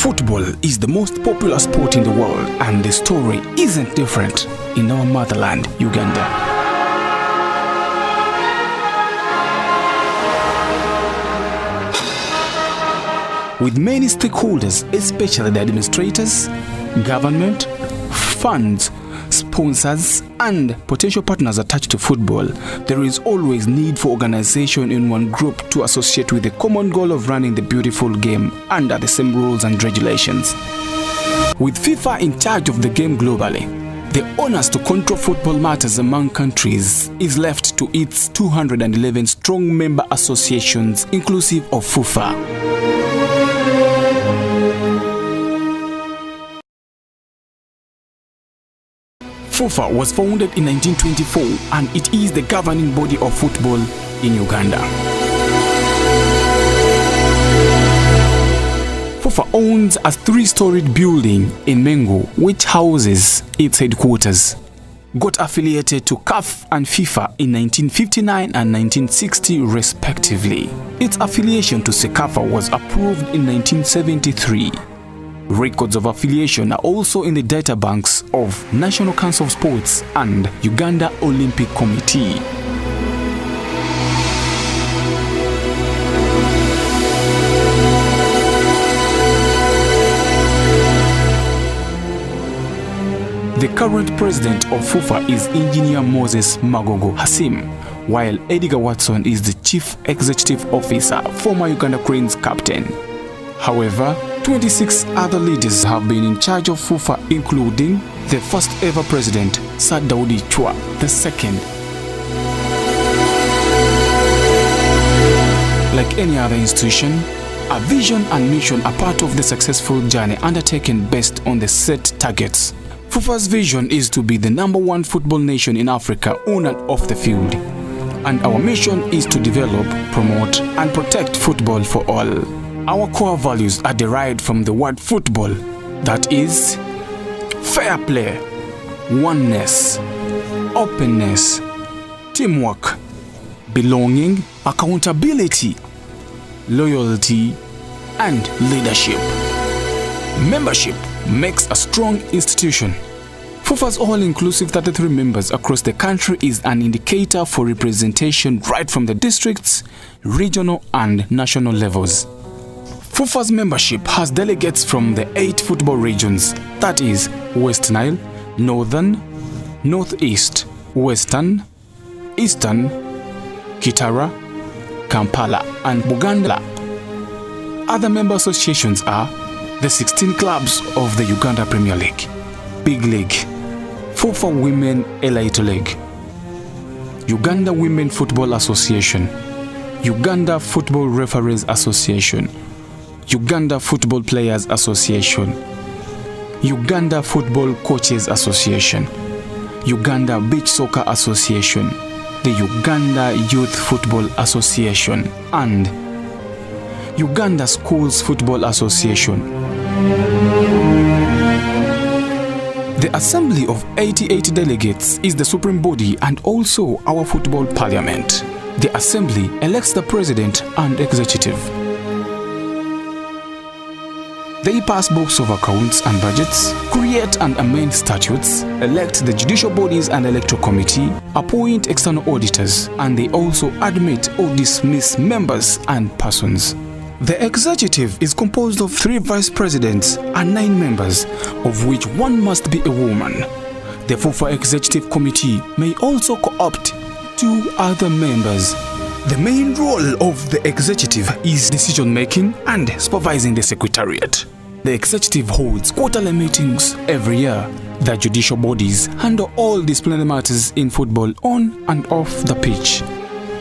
Football is the most popular sport in the world, and the story isn't different in our motherland, Uganda. With many stakeholders, especially the administrators, government, funds, sponsors, and potential partners attached to football, there is always need for organization in one group to associate with the common goal of running the beautiful game under the same rules and regulations. With FIFA in charge of the game globally, the onus to control football matters among countries is left to its 211 strong member associations, inclusive of FUFA. FUFA was founded in 1924 and it is the governing body of football in Uganda. FUFA owns a 3-storied building in Mengo which houses its headquarters. Got affiliated to CAF and FIFA in 1959 and 1960 respectively. Its affiliation to CECAFA was approved in 1973. Records of affiliation are also in the databanks of National Council of Sports and Uganda Olympic Committee. The current president of FUFA is Engineer Moses Magogo Hasim, while Edgar Watson is the Chief Executive Officer, former Uganda Cranes captain. However, 26 other leaders have been in charge of FUFA, including the first ever president, Sir Daudi Chua II. Like any other institution, a vision and mission are part of the successful journey undertaken based on the set targets. FUFA's vision is to be the #1 football nation in Africa on and off the field. And our mission is to develop, promote, and protect football for all. Our core values are derived from the word football, that is, fair play, oneness, openness, teamwork, belonging, accountability, loyalty, and leadership. Membership makes a strong institution. FUFA's all-inclusive 33 members across the country is an indicator for representation right from the districts, regional, and national levels. FUFA's membership has delegates from the 8 football regions, that is West Nile, Northern, Northeast, Western, Eastern, Kitara, Kampala, and Buganda. Other member associations are the 16 clubs of the Uganda Premier League, Big League, FUFA Women Elite League, Uganda Women Football Association, Uganda Football Referees Association, Uganda Football Players Association, Uganda Football Coaches Association, Uganda Beach Soccer Association, the Uganda Youth Football Association, and Uganda Schools Football Association. The Assembly of 88 delegates is the supreme body and also our football parliament. The Assembly elects the president and executive. They pass books of accounts and budgets, create and amend statutes, elect the judicial bodies and electoral committee, appoint external auditors, and they also admit or dismiss members and persons. The executive is composed of 3 vice presidents and 9 members, of which 1 must be a woman. The FUFA executive committee may also co-opt 2 other members. The main role of the executive is decision-making and supervising the secretariat. The executive holds quarterly meetings every year. The judicial bodies handle all disciplinary matters in football on and off the pitch,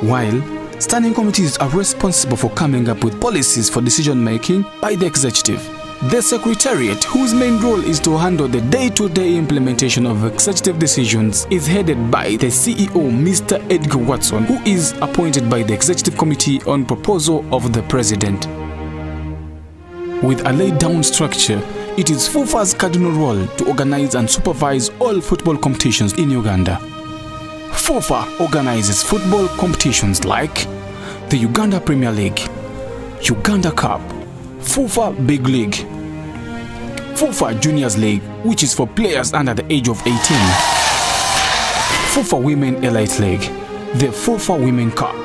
while standing committees are responsible for coming up with policies for decision-making by the executive. The Secretariat, whose main role is to handle the day-to-day implementation of executive decisions, is headed by the CEO, Mr. Edgar Watson, who is appointed by the Executive Committee on proposal of the President. With a laid-down structure, it is FUFA's cardinal role to organize and supervise all football competitions in Uganda. FUFA organizes football competitions like the Uganda Premier League, Uganda Cup, FUFA Big League, FUFA Juniors League, which is for players under the age of 18, FUFA Women Elite League, the FUFA Women Cup,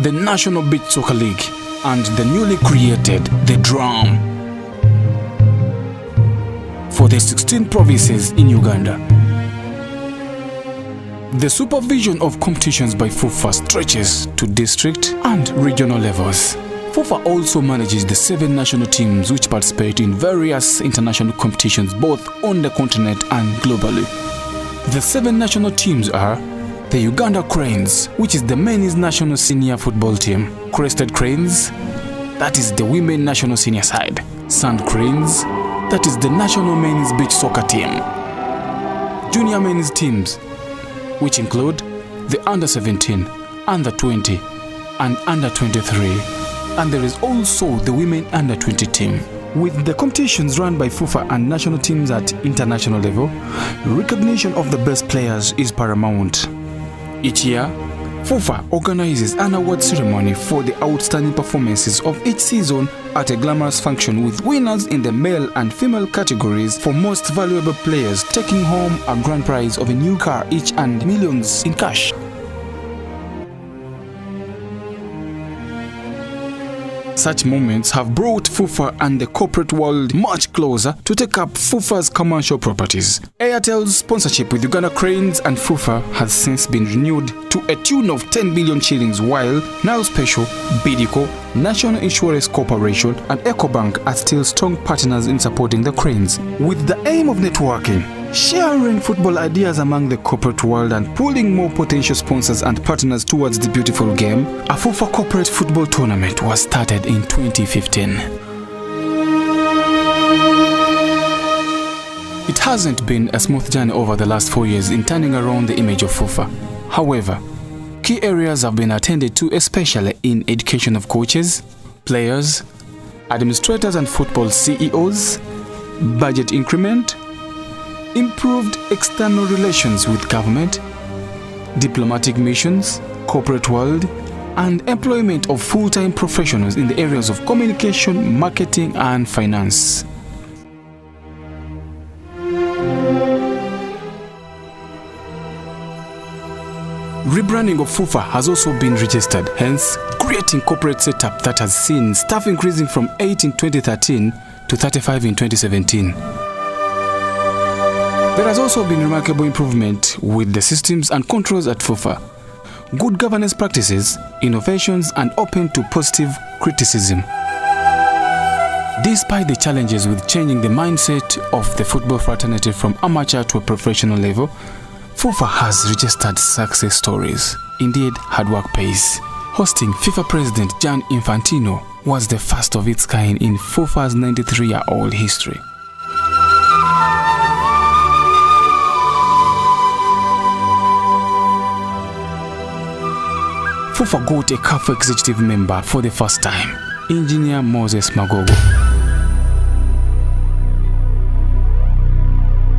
the National Beach Soccer League, and the newly created the Drum for the 16 provinces in Uganda. The supervision of competitions by FUFA stretches to district and regional levels. FUFA also manages the 7 national teams which participate in various international competitions both on the continent and globally. The 7 national teams are the Uganda Cranes, which is the men's national senior football team, Crested Cranes, that is the women national senior side, Sand Cranes, that is the national men's beach soccer team, junior men's teams, which include the under-17, under-20, and under-23, and there is also the women under-20 team. With the competitions run by FUFA and national teams at international level, recognition of the best players is paramount. Each year, FUFA organizes an award ceremony for the outstanding performances of each season at a glamorous function with winners in the male and female categories for most valuable players taking home a grand prize of a new car each and millions in cash. Such moments have brought FUFA and the corporate world much closer to take up FUFA's commercial properties. Airtel's sponsorship with Uganda Cranes and FUFA has since been renewed to a tune of 10 billion shillings, while Now Special, Bidco, National Insurance Corporation and EcoBank are still strong partners in supporting the Cranes. With the aim of networking, sharing football ideas among the corporate world and pulling more potential sponsors and partners towards the beautiful game, a FUFA corporate football tournament was started in 2015. It hasn't been a smooth journey over the last 4 years in turning around the image of FUFA. However, key areas have been attended to, especially in education of coaches, players, administrators and football CEOs, budget increment, improved external relations with government, diplomatic missions, corporate world, and employment of full-time professionals in the areas of communication, marketing, and finance. Rebranding of FUFA has also been registered, hence creating corporate setup that has seen staff increasing from 8 in 2013 to 35 in 2017. There has also been remarkable improvement with the systems and controls at FUFA, good governance practices, innovations, and open to positive criticism. Despite the challenges with changing the mindset of the football fraternity from amateur to a professional level, FUFA has registered success stories. Indeed, hard work pays. Hosting FIFA President Gianni Infantino was the first of its kind in FUFA's 93-year-old history. FUFA got a CAF executive member for the first time, Engineer Moses Magogo.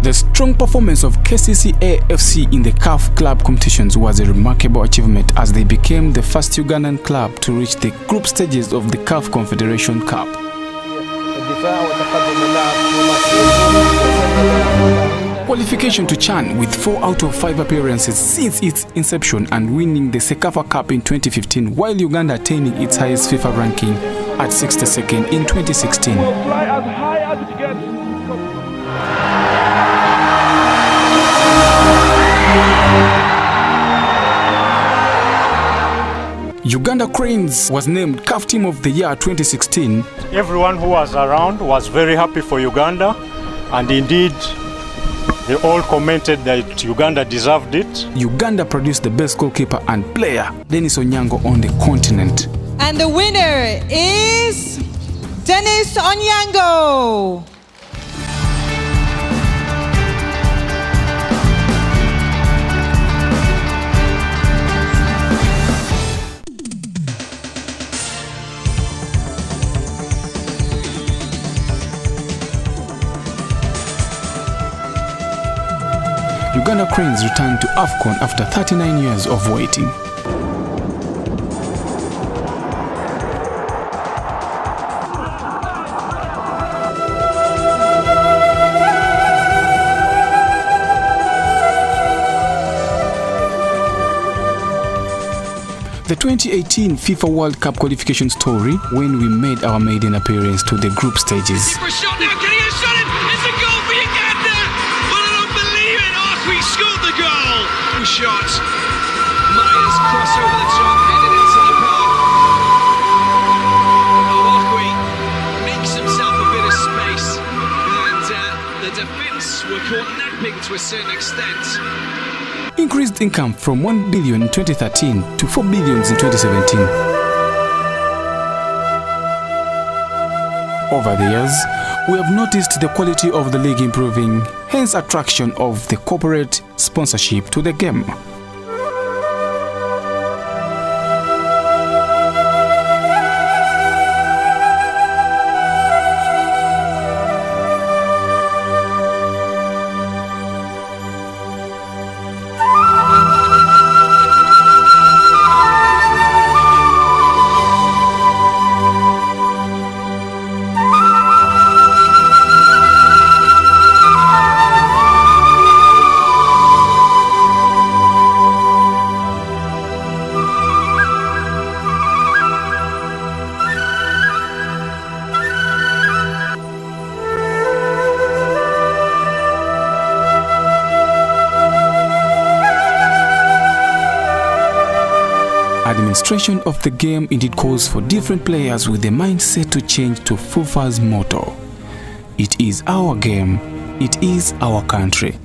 The strong performance of KCCA-FC in the CAF club competitions was a remarkable achievement as they became the first Ugandan club to reach the group stages of the CAF Confederation Cup. Qualification to CHAN with 4 out of 5 appearances since its inception and winning the Sekafa Cup in 2015, while Uganda attaining its highest FIFA ranking at 62nd in 2016. Uganda Cranes was named CAF Team of the Year 2016. Everyone who was around was very happy for Uganda, and indeed they all commented that Uganda deserved it. Uganda produced the best goalkeeper and player, Dennis Onyango, on the continent. And the winner is Dennis Onyango. Uganda Cranes returned to AFCON after 39 years of waiting. The 2018 FIFA World Cup qualification story when we made our maiden appearance to the group stages. For a shot now, can he have shot it? It's a goal for Uganda! But I don't believe it! Arqui scored the goal! Shot. Myers cross over the top, headed into the park. Arqui makes himself a bit of space, and the defence were caught napping to a certain extent. Increased income from 1 billion in 2013 to 4 billion in 2017. Over the years, we have noticed the quality of the league improving, hence attraction of the corporate sponsorship to the game. Administration of the game indeed calls for different players with the mindset to change to FUFA's motto: it is our game, it is our country.